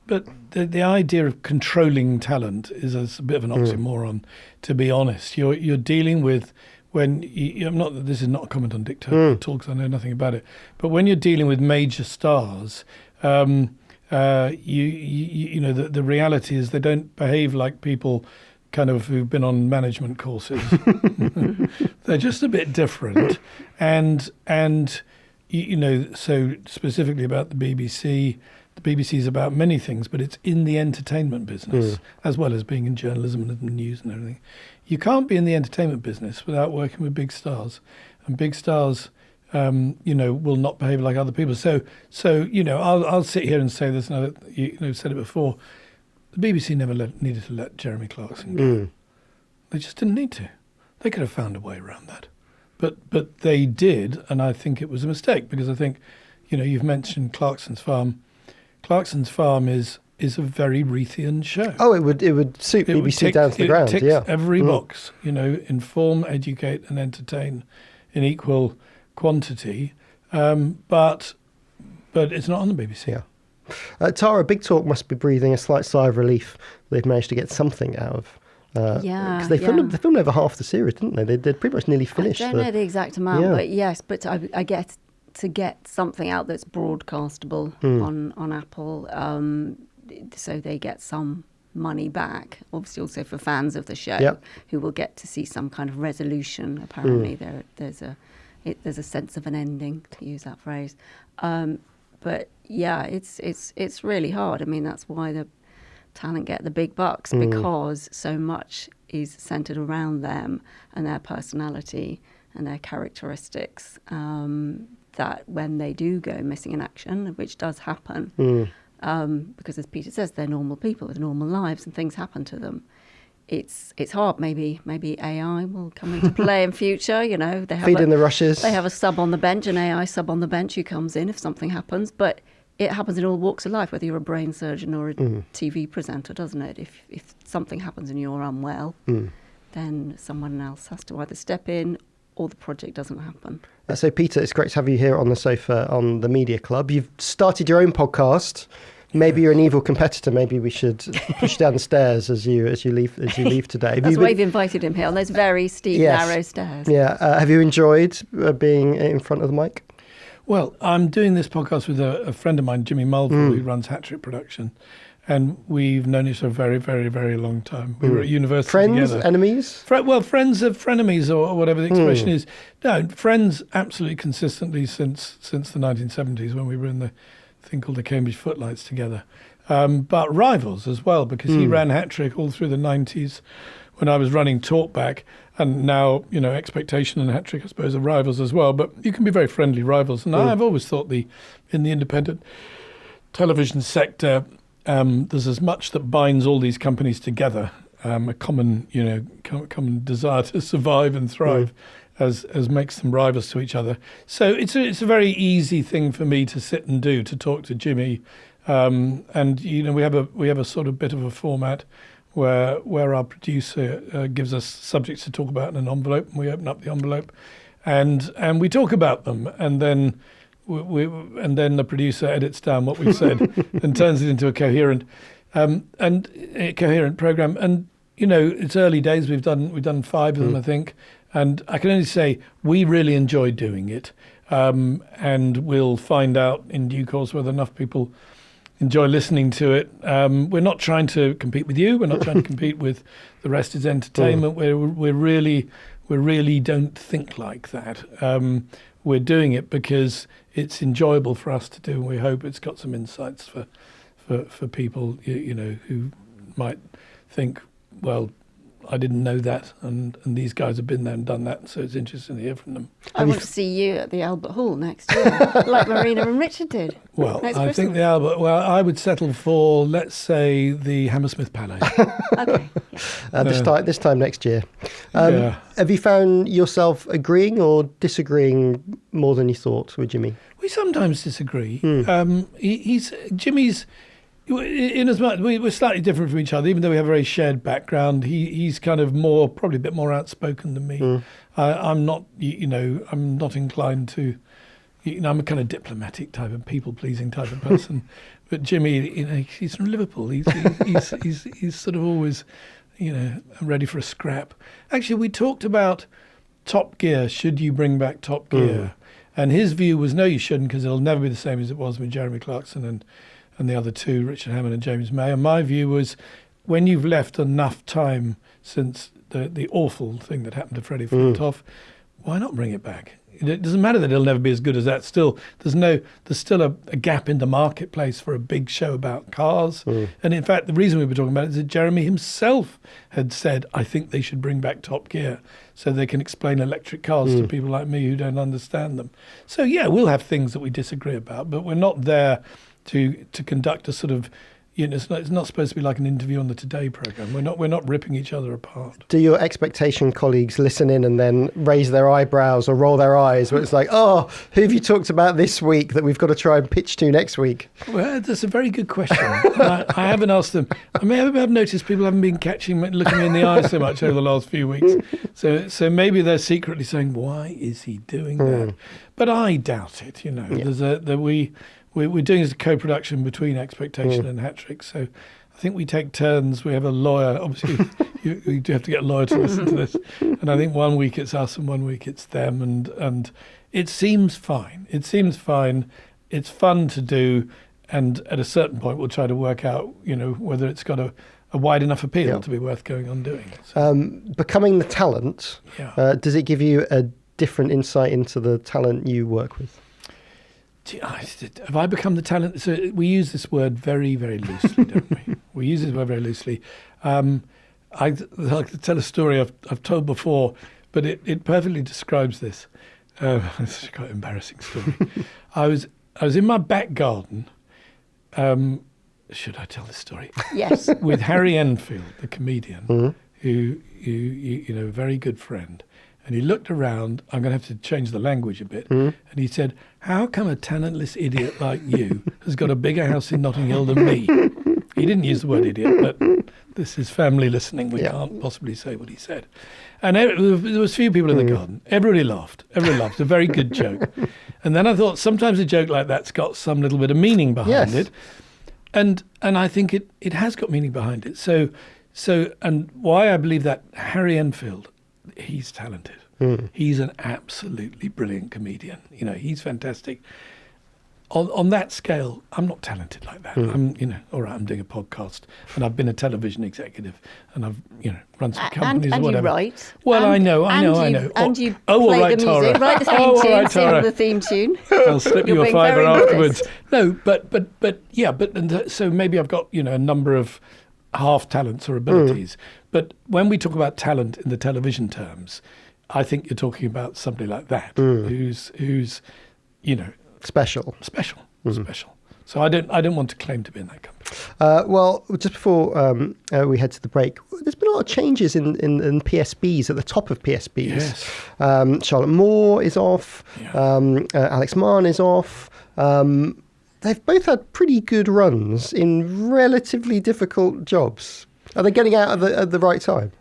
But the idea of controlling talent is a bit of an oxymoron, to be honest. You're dealing with I'm not that this is not a comment on Dick Turpin at all, because I know nothing about it. But when you're dealing with major stars, the reality is they don't behave like people kind of who've been on management courses. They're just a bit different, and so specifically about the BBC. The BBC is about many things, but it's in the entertainment business, as well as being in journalism and news and everything. You can't be in the entertainment business without working with big stars, and big stars, will not behave like other people. So I'll sit here and say this, and said it before. The BBC never needed to let Jeremy Clarkson go. They just didn't need to. They could have found a way around that, but they did, and I think it was a mistake, because I think, you've mentioned Clarkson's Farm. Clarkson's Farm is is a very Rethian show. Oh, it would suit BBC down to the ground. Ticks Yeah, every box. Inform, educate, and entertain in equal quantity. But it's not on the BBC. Yeah. Tara, Big Talk must be breathing a slight sigh of relief. They've managed to get something out of. Because they filmed over half the series, didn't they? They'd pretty much nearly finished. I don't know the exact amount, but yes. But I get to get something out that's broadcastable on Apple, so they get some money back. Obviously, also for fans of the show who will get to see some kind of resolution. Apparently, there's a sense of an ending, to use that phrase. But yeah, it's really hard. I mean, that's why the talent get the big bucks, because so much is centered around them and their personality and their characteristics, that when they do go missing in action, which does happen, because as Peter says, they're normal people with normal lives and things happen to them. It's hard. Maybe AI will come into play in future. They have feed in the rushes. They have a sub on the bench, an AI sub on the bench who comes in if something happens. But it happens in all walks of life, whether you're a brain surgeon or a TV presenter, doesn't it? If something happens and you're unwell, then someone else has to either step in or the project doesn't happen. So, Peter, it's great to have you here on the sofa on the Media Club. You've started your own podcast. Maybe you're an evil competitor. Maybe we should push down the stairs as you leave today. That's why we've invited him here on those very steep, narrow stairs. Yeah. Have you enjoyed being in front of the mic? Well, I'm doing this podcast with a friend of mine, Jimmy Mulville, who runs Hat-Trick Production. And we've known each other a very, very, very long time. We were at university together. Friends, enemies? Friends of frenemies, or whatever the expression is. No, friends absolutely consistently since the 1970s, when we were in the thing called the Cambridge Footlights together. But rivals as well, because he ran Hat-Trick all through the 90s when I was running Talkback. And now, Expectation and Hat-Trick, I suppose, are rivals as well. But you can be very friendly rivals. And I've always thought in the independent television sector, there's as much that binds all these companies together, a common desire to survive and thrive, as makes them rivals to each other. So it's a very easy thing for me to sit and do, to talk to Jimmy, and we have a sort of bit of a format where our producer gives us subjects to talk about in an envelope, and we open up the envelope, and we talk about them, and then. And then the producer edits down what we've said and turns it into a coherent program. And it's early days. We've done 5 of them, I think. And I can only say we really enjoy doing it. And we'll find out in due course whether enough people enjoy listening to it. We're not trying to compete with you. We're not trying to compete with the rest is entertainment. We really don't think like that. We're doing it because it's enjoyable for us to do, and we hope it's got some insights for people, who might think, well, I didn't know that, and these guys have been there and done that, so it's interesting to hear from them. I want to see you at the Albert Hall next year, like Marina and Richard did. Well, I think the Albert. Well, I would settle for, let's say, the Hammersmith Palace. Okay. Yeah. This time next year. Have you found yourself agreeing or disagreeing more than you thought with Jimmy? We sometimes disagree. Jimmy's. In as much we're slightly different from each other, even though we have a very shared background. He's kind of probably a bit more outspoken than me. I'm not, I'm not inclined to, I'm a kind of diplomatic type of people-pleasing type of person. But Jimmy, he's from Liverpool. He's sort of always, ready for a scrap. Actually, we talked about Top Gear. Should you bring back Top Gear? And his view was, no, you shouldn't, because it'll never be the same as it was with Jeremy Clarkson and the other two, Richard Hammond and James May. And my view was, when you've left enough time since the awful thing that happened to Freddie Flintoff, why not bring it back? It doesn't matter that it'll never be as good as that. Still, there's still a gap in the marketplace for a big show about cars. And in fact, the reason we were talking about it is that Jeremy himself had said, I think they should bring back Top Gear so they can explain electric cars to people like me who don't understand them. So yeah, we'll have things that we disagree about, but we're not there to conduct a sort of, it's not supposed to be like an interview on the Today programme. We're not ripping each other apart. Do your expectation colleagues listen in and then raise their eyebrows or roll their eyes where it's like, oh, who have you talked about this week that we've got to try and pitch to next week? Well, that's a very good question. I haven't asked them. I mean, I've noticed people haven't been looking me in the eye so much over the last few weeks. So maybe they're secretly saying, why is he doing that? But I doubt it. We're doing this co-production between Expectation and Hat-Trick, so I think we take turns. We have a lawyer. Obviously, you do have to get a lawyer to listen to this. And I think 1 week it's us and 1 week it's them. And it seems fine. It's fun to do. And at a certain point, we'll try to work out, whether it's got a wide enough appeal to be worth going on doing. So. Becoming the talent, does it give you a different insight into the talent you work with? Have I become the talent? So we use this word very, very loosely, don't we? We use this word very loosely. I like to tell a story I've told before, but it perfectly describes this. It's quite an embarrassing story. I was in my back garden. Should I tell this story? Yes. With Harry Enfield, the comedian, who a very good friend. And he looked around, I'm going to have to change the language a bit, and he said, how come a talentless idiot like you has got a bigger house in Notting Hill than me? He didn't use the word idiot, but this is family listening. We can't possibly say what he said. And there was few people in the garden. Everybody laughed. A very good joke. And then I thought, sometimes a joke like that's got some little bit of meaning behind it. And I think it has got meaning behind it. So and why I believe that, Harry Enfield, he's talented. He's an absolutely brilliant comedian. He's fantastic. On that scale, I'm not talented like that. I'm, all right, I'm doing a podcast, and I've been a television executive, and I've, run some companies and or whatever. You write. Well, I know. And you play the music, write the theme tune, sing the theme tune. I'll slip you a fiver afterwards. No, so maybe I've got, a number of half talents or abilities. But when we talk about talent in the television terms, I think you're talking about somebody like that who's special. So I don't want to claim to be in that company. Well, just before we head to the break, there's been a lot of changes in PSBs, at the top of PSBs. Yes. Charlotte Moore is off. Alex Mann is off. They've both had pretty good runs in relatively difficult jobs. Are they getting out at the right time?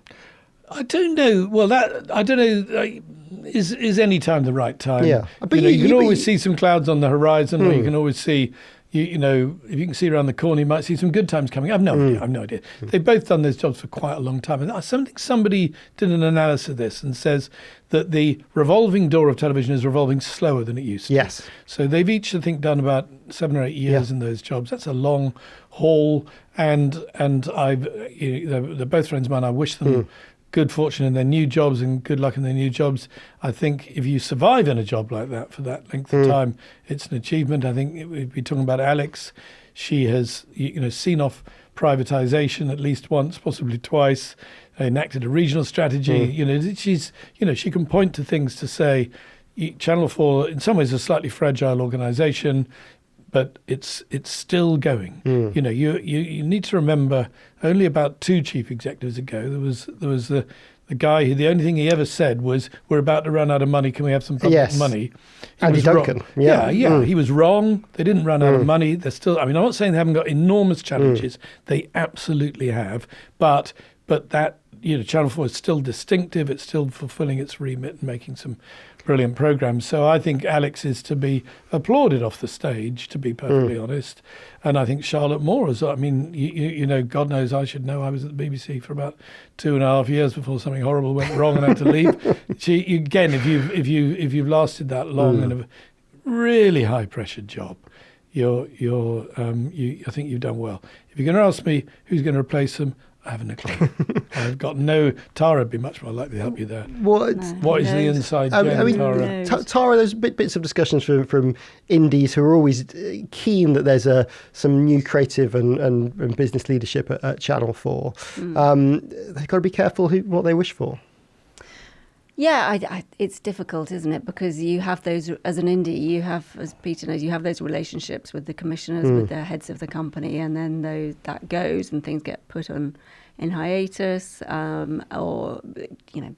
I don't know. Well, I don't know. Is any time the right time? Yeah, but you can always see some clouds on the horizon, or you can always see, if you can see around the corner, you might see some good times coming. I've no idea. They've both done those jobs for quite a long time. And I think somebody did an analysis of this and says that the revolving door of television is revolving slower than it used to. Yes. So they've each, I think, done about 7 or 8 years in those jobs. That's a long haul. And they're both friends of mine. I wish them good fortune in their new jobs and good luck in their new jobs. I think if you survive in a job like that for that length of time, it's an achievement. I think we'd be talking about Alex. She has, seen off privatization at least once, possibly twice, enacted a regional strategy. She can point to things to say, Channel 4, in some ways, is a slightly fragile organization, but it's still going. You need to remember, only about 2 chief executives ago, there was the guy who the only thing he ever said was, "We're about to run out of money. Can we have some public money?" Andy Duncan. He was wrong. They didn't run out of money. They're still. I mean, I'm not saying they haven't got enormous challenges. They absolutely have. But that Channel 4 is still distinctive. It's still fulfilling its remit and making some brilliant programs. So I think Alex is to be applauded off the stage, to be perfectly honest. And I think Charlotte Moore is. I mean, God knows I should know. I was at the BBC for about 2.5 years before something horrible went wrong and I had to leave. If you've lasted that long in a really high pressured job, I think you've done well. If you're going to ask me who's going to replace them, I haven't a clue. I've got no. Tara would be much more likely to help you there. What is the inside joke, Tara? Tara, there's bits of discussions from indies who are always keen that there's some new creative and business leadership at Channel 4. They've got to be careful what they wish for. Yeah, it's difficult, isn't it? Because you have those, as an indie, you have, as Peter knows, you have those relationships with the commissioners, with the heads of the company, and then that goes and things get put on in hiatus, or,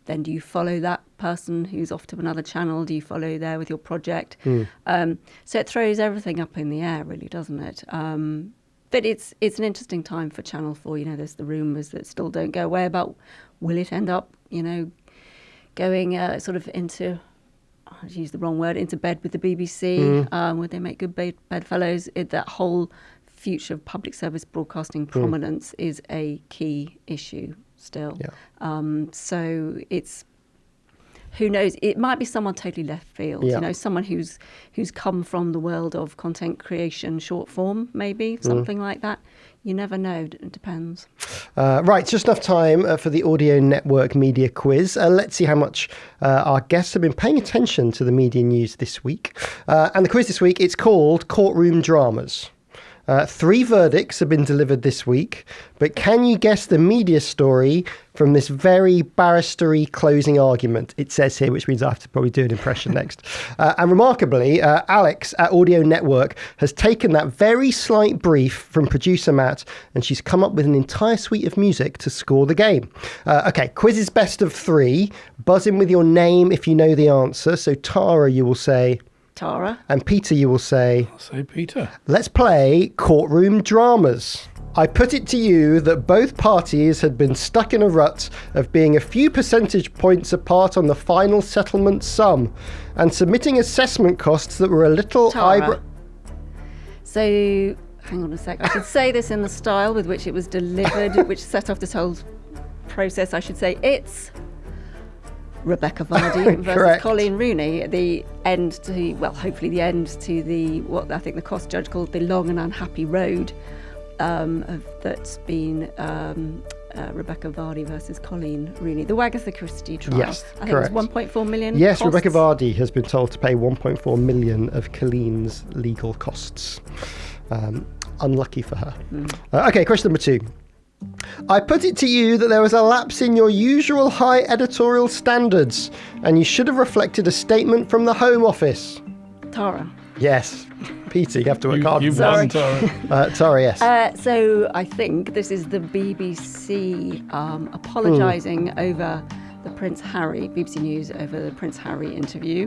then do you follow that person who's off to another channel? Do you follow there with your project? So it throws everything up in the air, really, doesn't it? But it's an interesting time for Channel 4. There's the rumours that still don't go away about will it end up, going sort of into, I'll use the wrong word, into bed with the BBC, would they make good bedfellows? That whole future of public service broadcasting prominence is a key issue still. Yeah. So it's, who knows, it might be someone totally left field, someone who's come from the world of content creation, short form, maybe, something like that. You never know, it depends. Right, just enough time for the Audio Network Media Quiz. Let's see how much our guests have been paying attention to the media news this week. And the quiz this week, it's called Courtroom Dramas. 3 verdicts have been delivered this week, but can you guess the media story from this very barristery closing argument? It says here, which means I have to probably do an impression next. And remarkably, Alex at Audio Network has taken that very slight brief from producer Matt, and she's come up with an entire suite of music to score the game. Okay, quiz is best of 3. Buzz in with your name if you know the answer. So Tara, you will say... Tara. And Peter, you will say... I'll say Peter. Let's play Courtroom Dramas. I put it to you that both parties had been stuck in a rut of being a few percentage points apart on the final settlement sum and submitting assessment costs that were a little... So, hang on a sec. I should say this in the style with which it was delivered, which set off this whole process. I should say it's... Rebecca Vardy versus Colleen Rooney, the end to, well, hopefully the end to the, what I think the cost judge called the long and unhappy road that's been Rebecca Vardy versus Colleen Rooney. The Agatha Christie trial. Yes, I think it was 1.4 million Yes, costs. Rebecca Vardy has been told to pay 1.4 million of Colleen's legal costs. Unlucky for her. Okay, question number 2. I put it to you that there was a lapse in your usual high editorial standards and you should have reflected a statement from the Home Office. Tara. Yes. Peter, you have to work hard. You've won, Tara. Tara, yes. So I think this is the BBC apologising over the Prince Harry, BBC News, over the Prince Harry interview,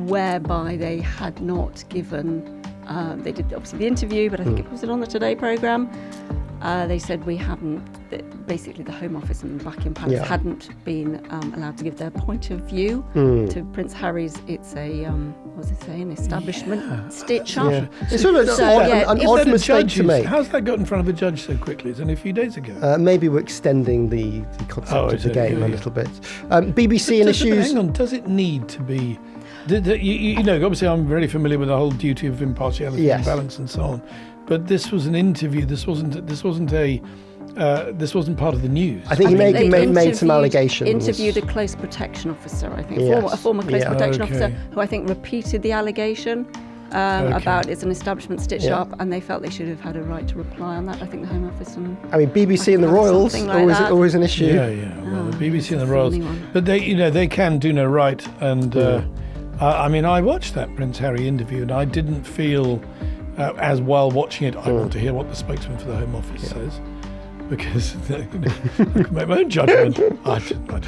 whereby they had not given, they did obviously the interview, but I think it was on the Today programme. They said we haven't, basically the Home Office and Buckingham Palace hadn't been allowed to give their point of view to Prince Harry's, it's a, what was it saying, establishment stitch-up. Yeah. It's sort of an odd mistake to make. How's that got in front of a judge so quickly? It's only a few days ago. Maybe we're extending the concept of the game a little bit. BBC and issues... Hang on, does it need to be... You know, obviously I'm very familiar with the whole duty of impartiality and balance and so on. But this was an interview. This wasn't part of the news. I think he made some allegations. Interviewed a close protection officer, I think, a former close protection officer, who I think repeated the allegation about it's an establishment stitch-up, and they felt they should have had a right to reply on that. I think the Home Office and BBC and the Royals always an issue. Well, the BBC and the Royals, but they can do no right. And I mean, I watched that Prince Harry interview, and I didn't feel. As while watching it, I want to hear what the spokesman for the Home Office says, because I can make my own judgment. I don't.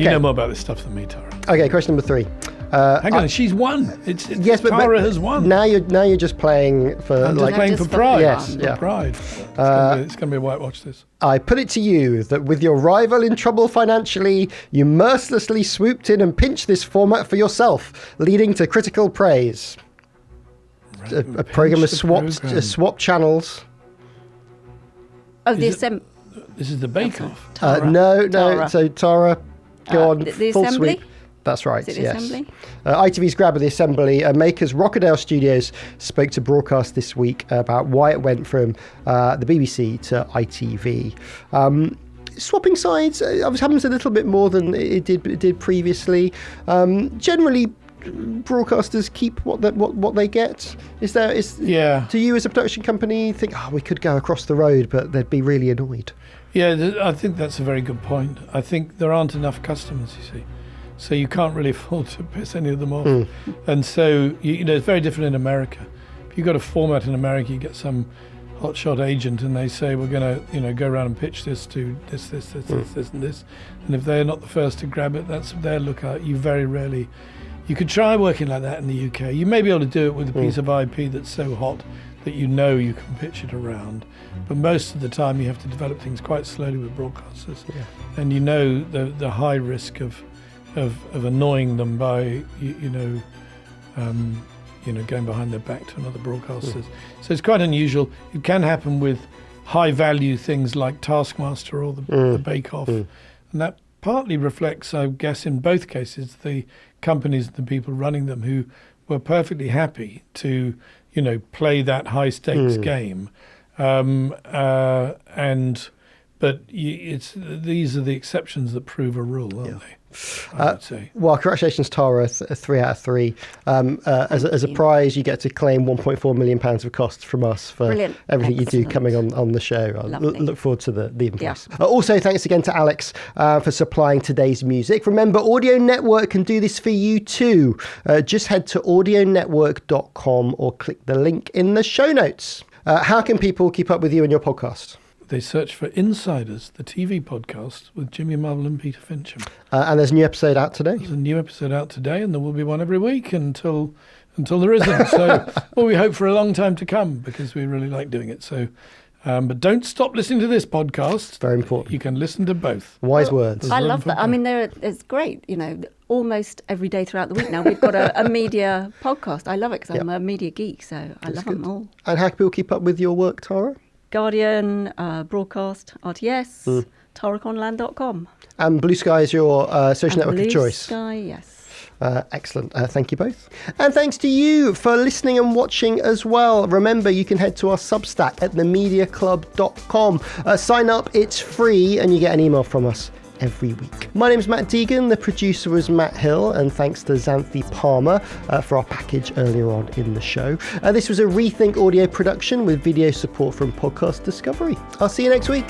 You know more about this stuff than me, Tara. Okay, question number 3. Hang on, she's won. Yes, but Tara has won. Now you're just playing for playing for pride. Yes, pride. It's going to be a whitewash. This. I put it to you that with your rival in trouble financially, you mercilessly swooped in and pinched this format for yourself, leading to critical praise. A program has swapped channels. Oh, this is the Bake Off. No. Tara. So Tara, go on. The full Assembly? sweep. That's right. Is it the Assembly? ITV's grab of the Assembly. Makers Rockerdale Studios spoke to Broadcast this week about why it went from the BBC to ITV. Swapping sides happens a little bit more than it did previously. Generally, broadcasters keep what they get. Do you as a production company think we could go across the road, but they'd be really annoyed? Yeah, I think that's a very good point. I think there aren't enough customers, you see. So you can't really afford to piss any of them off. And so, it's very different in America. If you've got a format in America, you get some hotshot agent and they say, we're going to, go around and pitch this to this, and this. And if they're not the first to grab it, that's their lookout. You very rarely... You could try working like that in the UK. You may be able to do it with a piece of IP that's so hot that you can pitch it around. But most of the time you have to develop things quite slowly with broadcasters. Yeah. And the high risk of annoying them by, going behind their back to another broadcasters. So it's quite unusual. It can happen with high value things like Taskmaster or the Bake Off. And that partly reflects, I guess, in both cases, the companies and the people running them who were perfectly happy to, play that high stakes game. But these are the exceptions that prove a rule, aren't they? I would say. Well, congratulations, Tara, 3 out of 3. As a prize, you get to claim £1.4 million of costs from us for everything you do coming on the show. I look forward to the invoice. Yeah. Also, thanks again to Alex for supplying today's music. Remember, Audio Network can do this for you too. Just head to audionetwork.com or click the link in the show notes. How can people keep up with you and your podcast? They search for Insiders, the TV podcast with Jimmy Marvel and Peter Fincham. And there's a new episode out today? There's a new episode out today, and there will be one every week until there isn't. So, we hope for a long time to come because we really like doing it. So, but don't stop listening to this podcast. Very important. You can listen to both. Wise words. I love that. I mean, it's great. Almost every day throughout the week now we've got a media podcast. I love it because I'm a media geek, so I love them all. And how can people keep up with your work, Tara? Guardian, Broadcast, RTS, taraconlan.com. And Blue Sky is your social network of choice. Blue Sky, yes. Excellent. Thank you both. And thanks to you for listening and watching as well. Remember, you can head to our Substack at themediaclub.com. Sign up, it's free, and you get an email from us every week. My name's Matt Deegan, the producer was Matt Hill, and thanks to Xanthi Palmer for our package earlier on in the show. This was a Rethink audio production with video support from Podcast Discovery. I'll see you next week.